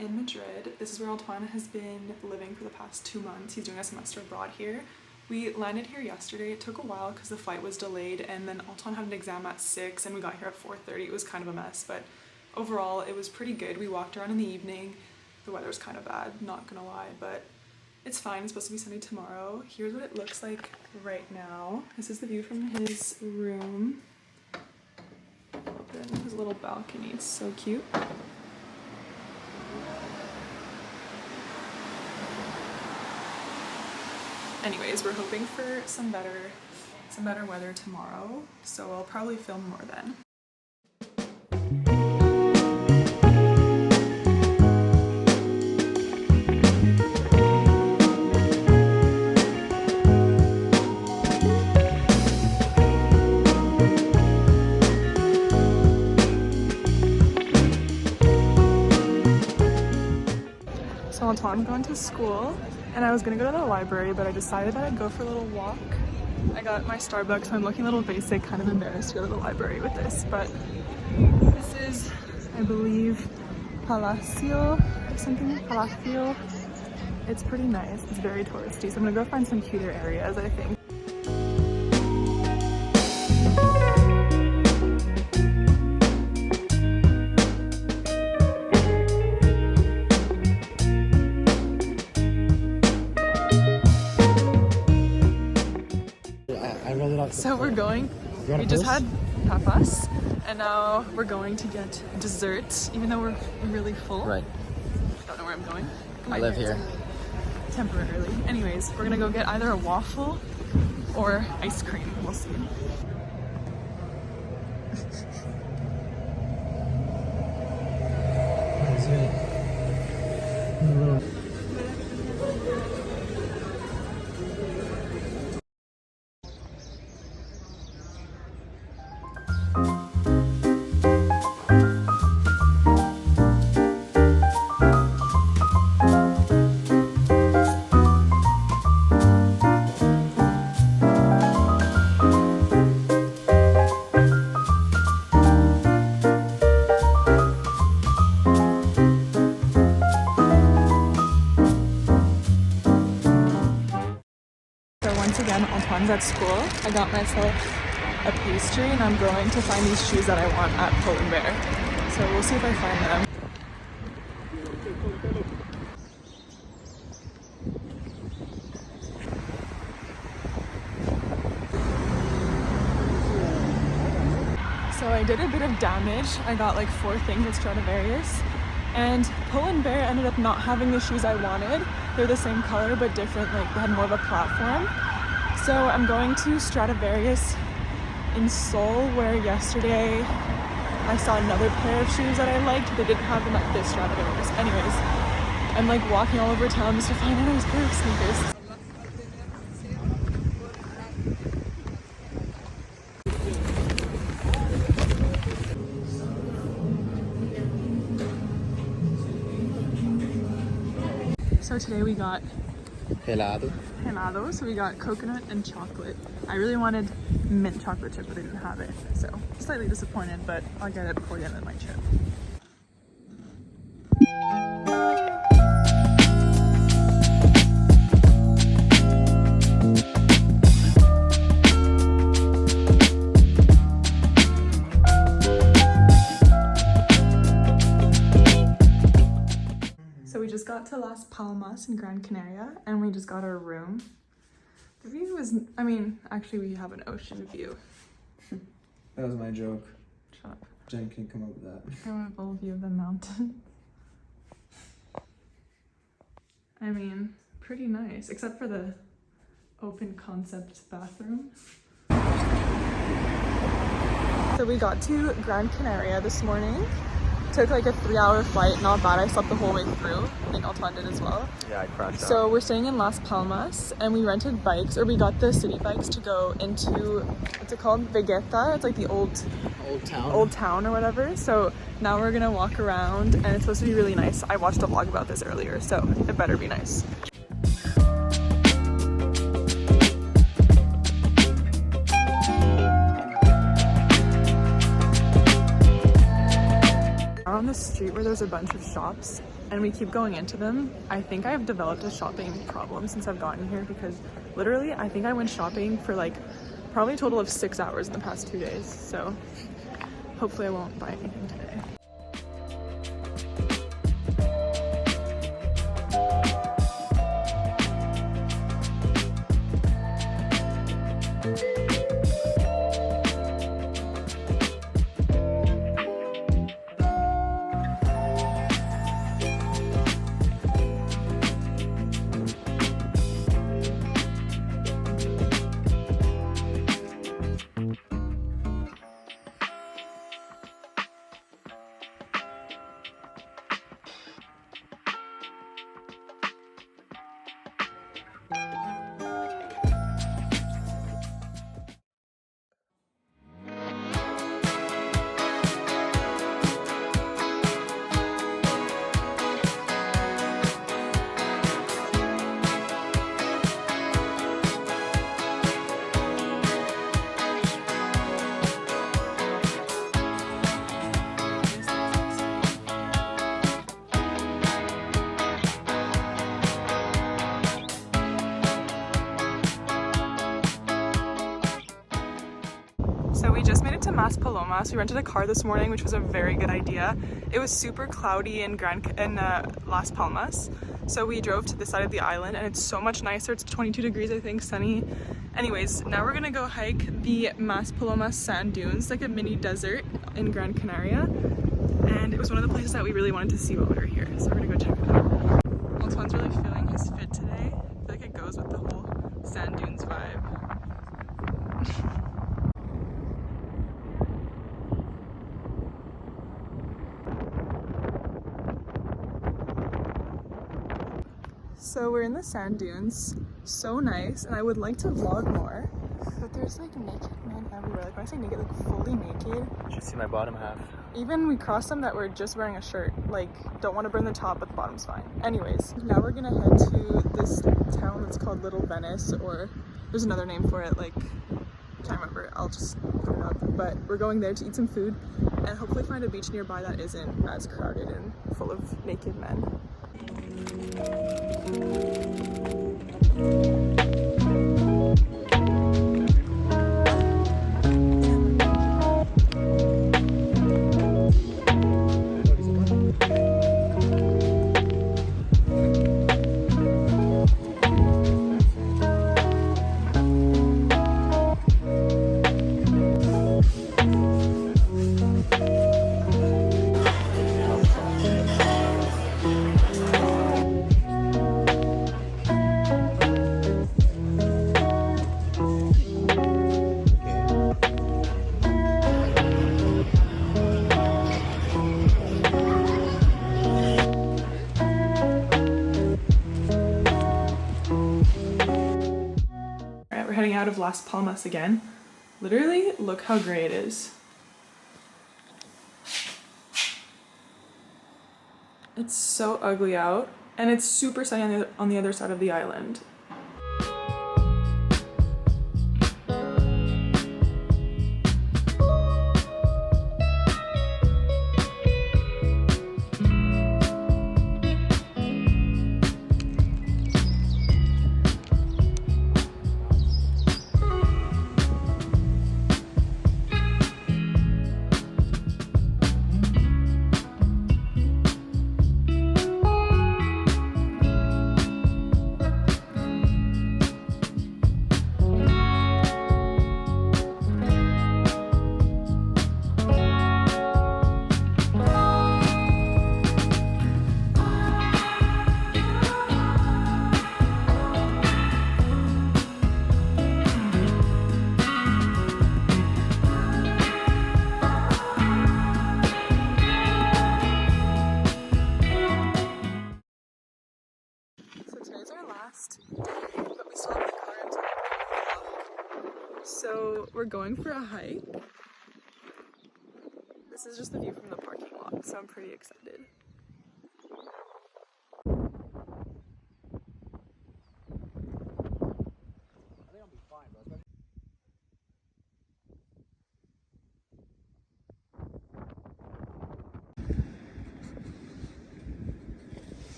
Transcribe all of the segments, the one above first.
in Madrid. This is where Antoine has been living for the past 2 months. He's doing a semester abroad here. We landed here yesterday. It took a while because the flight was delayed, and then Antoine had an exam at 6 and we got here at 4:30. It was kind of a mess, but overall it was pretty good. We walked around in the evening. The weather's kind of bad, not gonna lie, but it's fine. It's supposed to be sunny tomorrow. Here's what it looks like right now. This is the view from his room. Open his little balcony. It's so cute. Anyways, we're hoping for some better weather tomorrow, so I'll probably film more then. So Antoine going to school, and I was gonna go to the library, but I decided that I'd go for a little walk. I got my Starbucks, so I'm looking a little basic, kind of embarrassed to go to the library with this, but this is, I believe, Palacio or something, Palacio. It's pretty nice. It's very touristy, so I'm gonna go find some cuter areas, I think. So we're going, we just had tapas, and now we're going to get dessert, even though we're really full. Right. I don't know where I'm going. I live here. Temporarily. Anyways, we're gonna go get either a waffle or ice cream. We'll see. Again, Antoine's at school. I got myself a pastry, and I'm going to find these shoes that I want at Pull & Bear. So we'll see if I find them. So I did a bit of damage. I got like 4 things at Stradivarius, and Pull & Bear ended up not having the shoes I wanted. They're the same color but different, like they had more of a platform. So I'm going to Stradivarius in Seoul, where yesterday I saw another pair of shoes that I liked. They didn't have them at this Stradivarius. Anyways, I'm like walking all over town just to find a nice pair of sneakers. So today we got helado, so we got coconut and chocolate. I really wanted mint chocolate chip, but they didn't have it, so slightly disappointed, but I'll get it before the end of my trip. Got to Las Palmas in Gran Canaria, and we just got our room. The view is, I mean, actually we have an ocean view. That was my joke. Shut up. Jen can come up with that. I want a full view of the mountains. I mean, pretty nice, except for the open concept bathroom. So we got to Gran Canaria this morning. Took like a 3-hour flight, not bad. I slept the whole way through. I think Antoine did as well. Yeah, I crashed out. So we're staying in Las Palmas, and we rented bikes, or we got the city bikes to go into, what's it called? Vegeta. It's like the old town or whatever. So now we're gonna walk around, and it's supposed to be really nice. I watched a vlog about this earlier, so it better be nice. on the street where the there's a bunch of shops and we keep going into them. I think I've developed a shopping problem since I've gotten here because literally I think I went shopping for like probably a total of 6 hours in the past 2 days. So hopefully I won't buy anything today. So we just made it to Mas Palomas. We rented a car this morning, which was a very good idea. It was super cloudy in Las Palmas. So we drove to this side of the island and it's so much nicer. It's 22 degrees, I think, sunny. Anyways, now we're gonna go hike the Mas Palomas sand dunes, like a mini desert in Gran Canaria. And it was one of the places that we really wanted to see while we were here. So we're gonna go check it out. Antoine's really feeling his fit today. I feel like it goes with the whole sand dunes vibe. So we're in the sand dunes, so nice, and I would like to vlog more, but there's like naked men everywhere. Like when I say naked, like fully naked. You should see my bottom half. Even we crossed them that were just wearing a shirt, like don't want to burn the top, but the bottom's fine. Anyways, now we're gonna head to this town that's called Little Venice, or there's another name for it, like, can't remember, I'll just put it up. But we're going there to eat some food and hopefully find a beach nearby that isn't as crowded and full of naked men. We're heading out of Las Palmas again. Literally, look how gray it is. It's so ugly out, and it's super sunny on the other side of the island. But we still have the car until 8 o'clock. So we're going for a hike. This is just the view from the parking lot, so I'm pretty excited.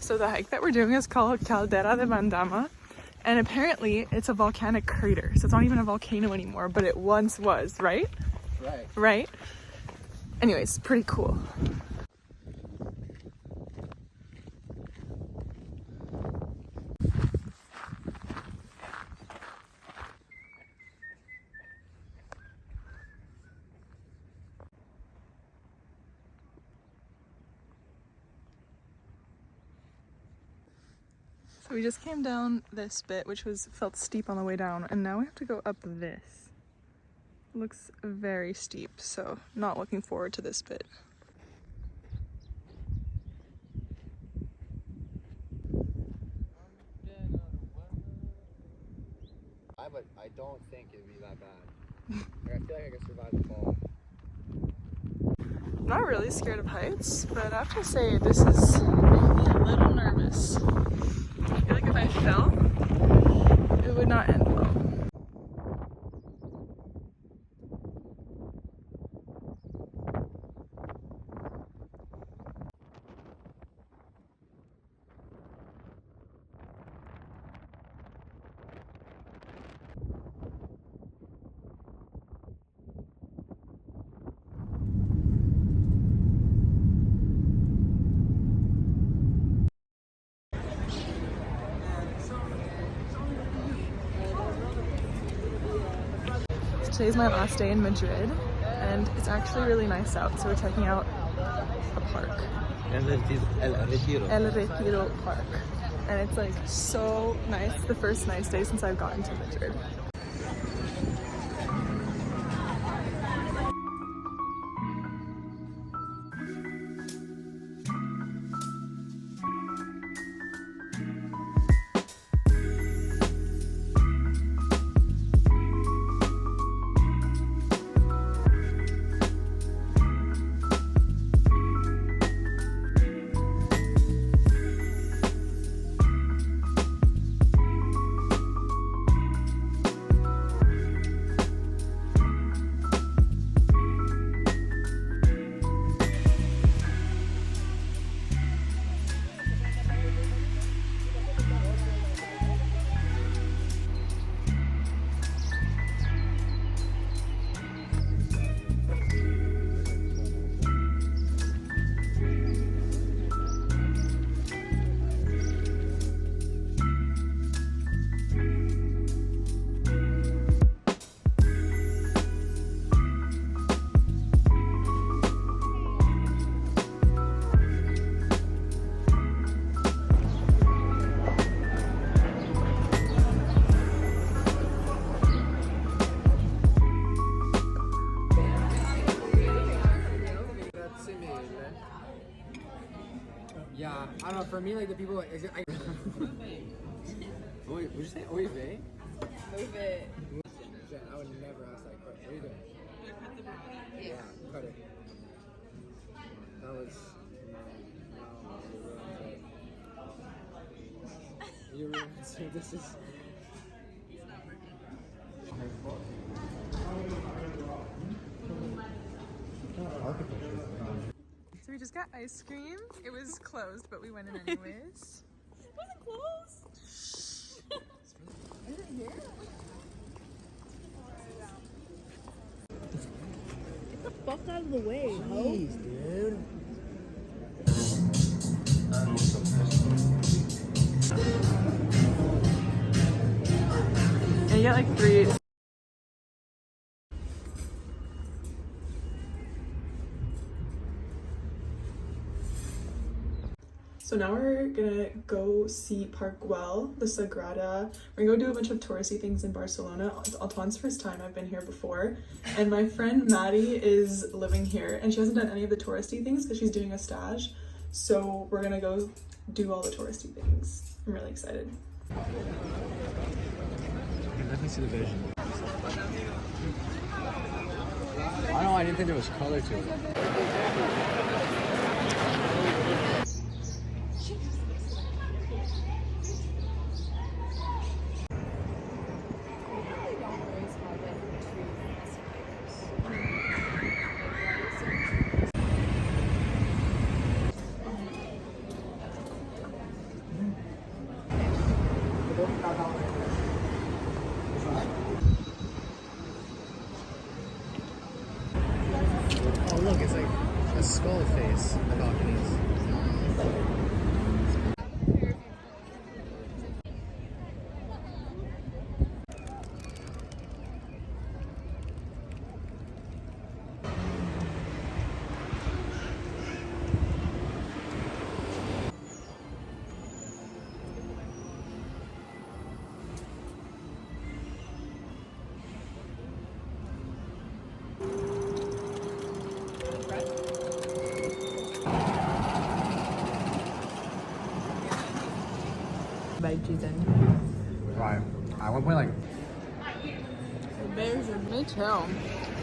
So the hike that we're doing is called Caldera de Bandama, and apparently it's a volcanic crater. So it's not even a volcano anymore, but it once was, right? Right. Right? Anyways, pretty cool. So we just came down this bit, which felt steep on the way down, and now we have to go up this. Looks very steep, so not looking forward to this bit. But I don't think it'd be that bad. Like, I feel like I could survive the fall. I'm not really scared of heights, but I have to say this is making me a little nervous. I feel like if I fell, it would not end well. Today's my last day in Madrid, and it's actually really nice out, so we're checking out a park. El Retiro Park. And it's like so nice. It's the first nice day since I've gotten to Madrid. Yeah, I don't know. For me, like the people, like, what'd you say? Oy vey? Move it. Jen, I would never ask that question. What are you doing? Yeah, cut it. That was no, you ruined it. So this is. So we just got ice cream. It was closed, but we went in anyways. It wasn't closed. Is it here? Get the fuck out of the way, ho. Jeez, dude. And you get like 3. So now we're gonna go see Park Güell, the Sagrada. We're gonna go do a bunch of touristy things in Barcelona. It's Antoine's first time. I've been here before. And my friend Maddie is living here, and she hasn't done any of the touristy things because she's doing a stage. So we're gonna go do all the touristy things. I'm really excited. I can definitely see the vision. I don't know, I didn't think there was color to it. Bite cheese in. Right. At one point, like, Bears are me too.